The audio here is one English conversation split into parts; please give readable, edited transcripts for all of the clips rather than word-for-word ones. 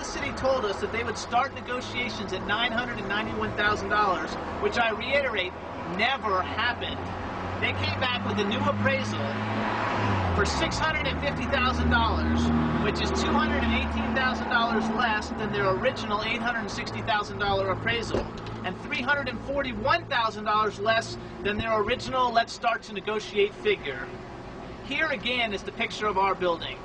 city told us that they would start negotiations at $991,000, which I reiterate, never happened. They came back with a new appraisal for $650,000, which is $218,000 less than their original $860,000 appraisal, and $341,000 less than their original let's start to negotiate figure. Here again is the picture of our building.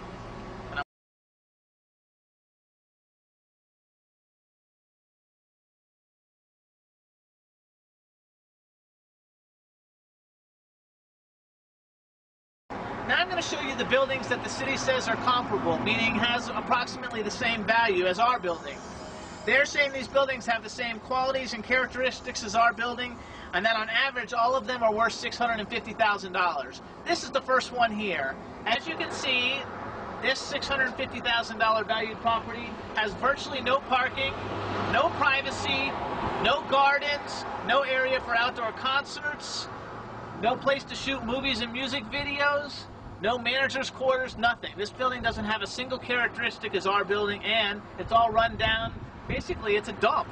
Now I'm going to show you the buildings that the city says are comparable, meaning has approximately the same value as our building. They're saying these buildings have the same qualities and characteristics as our building, and that on average all of them are worth $650,000. This is the first one here. As you can see, this $650,000 valued property has virtually no parking, no privacy, no gardens, no area for outdoor concerts, no place to shoot movies and music videos, no manager's quarters, nothing. This building doesn't have a single characteristic as our building, and it's all run down. Basically, it's a dump.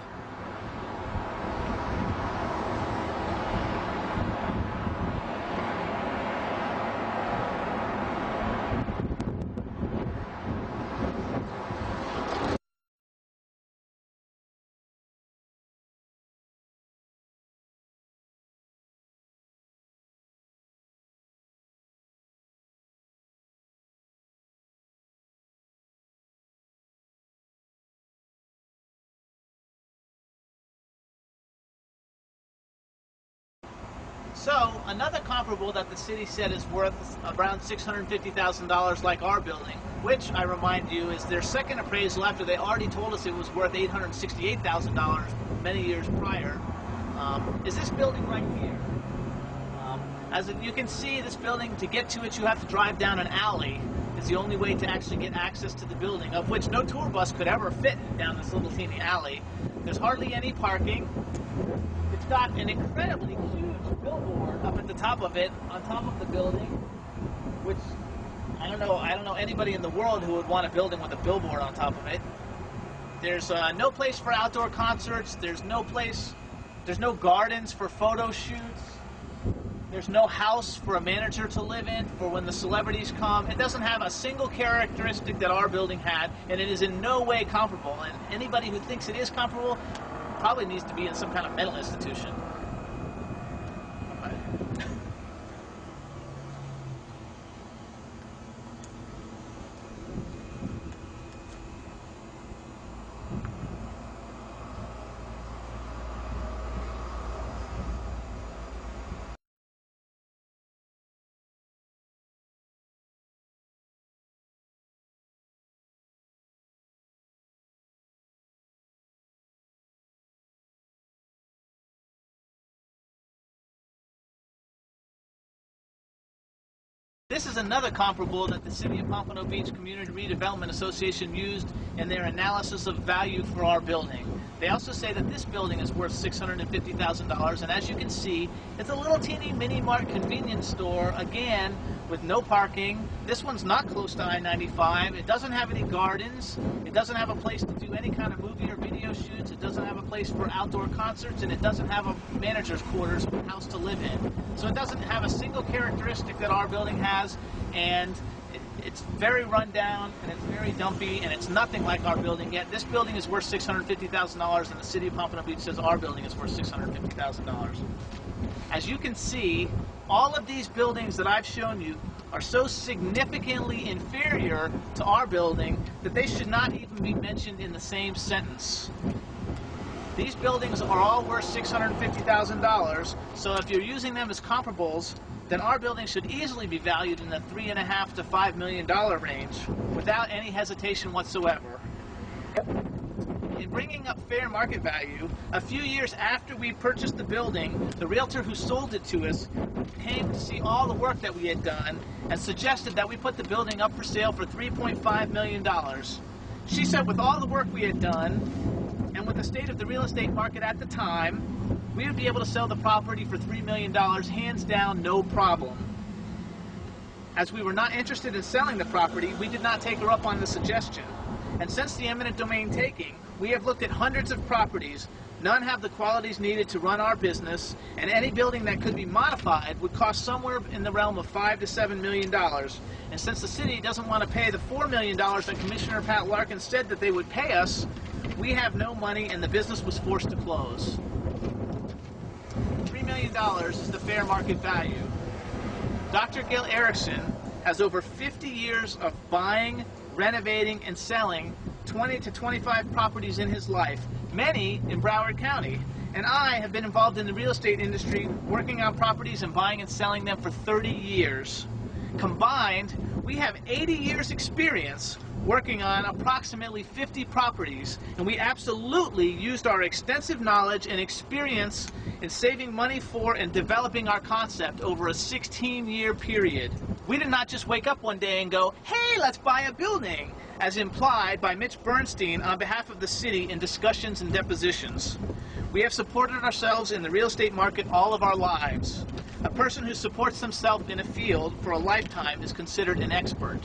So, another comparable that the city said is worth around $650,000 like our building, which, I remind you, is their second appraisal after they already told us it was worth $868,000 many years prior, is this building right here. As you can see, this building, to get to it, you have to drive down an alley. It's the only way to actually get access to the building, of which no tour bus could ever fit down this little teeny alley. There's hardly any parking. It's got an incredibly huge billboard up at the top of it, on top of the building, which I don't know anybody in the world who would want a building with a billboard on top of it. There's no place for outdoor concerts. There's no gardens for photo shoots. There's no house for a manager to live in for when the celebrities come. It doesn't have a single characteristic that our building had, and it is in no way comparable. And anybody who thinks it is comparable probably needs to be in some kind of mental institution. This is another comparable that the City of Pompano Beach Community Redevelopment Association used in their analysis of value for our building. They also say that this building is worth $650,000, and as you can see, it's a little teeny mini-mart convenience store, again, with no parking. This one's not close to I-95. It doesn't have any gardens. It doesn't have a place to do any kind of movie or video shoots. It doesn't have a place for outdoor concerts, and it doesn't have a manager's quarters or house to live in. So it doesn't have a single characteristic that our building has, and it's very run down, and it's very dumpy, and it's nothing like our building yet. This building is worth $650,000, and the City of Pompano Beach says our building is worth $650,000. As you can see, all of these buildings that I've shown you are so significantly inferior to our building that they should not even be mentioned in the same sentence. These buildings are all worth $650,000, so if you're using them as comparables, then our building should easily be valued in the $3.5 to $5 million range without any hesitation whatsoever. In bringing up fair market value, a few years after we purchased the building, the realtor who sold it to us came to see all the work that we had done and suggested that we put the building up for sale for $3.5 million. She said with all the work we had done, and with the state of the real estate market at the time, we would be able to sell the property for $3 million, hands down, no problem. As we were not interested in selling the property, we did not take her up on the suggestion. And since the eminent domain taking, we have looked at hundreds of properties. None have the qualities needed to run our business, and any building that could be modified would cost somewhere in the realm of $5 to $7 million. And since the city doesn't want to pay the $4 million that Commissioner Pat Larkin said that they would pay us, we have no money and the business was forced to close. $3 million is the fair market value. Dr. Gil Erickson has over 50 years of buying, renovating, and selling 20 to 25 properties in his life, many in Broward County. And I have been involved in the real estate industry, working on properties and buying and selling them for 30 years. Combined, we have 80 years experience working on approximately 50 properties, and we absolutely used our extensive knowledge and experience in saving money for and developing our concept over a 16-year period. We did not just wake up one day and go, hey, let's buy a building, as implied by Mitch Bernstein on behalf of the city in discussions and depositions. We have supported ourselves in the real estate market all of our lives. A person who supports himself in a field for a lifetime is considered an expert.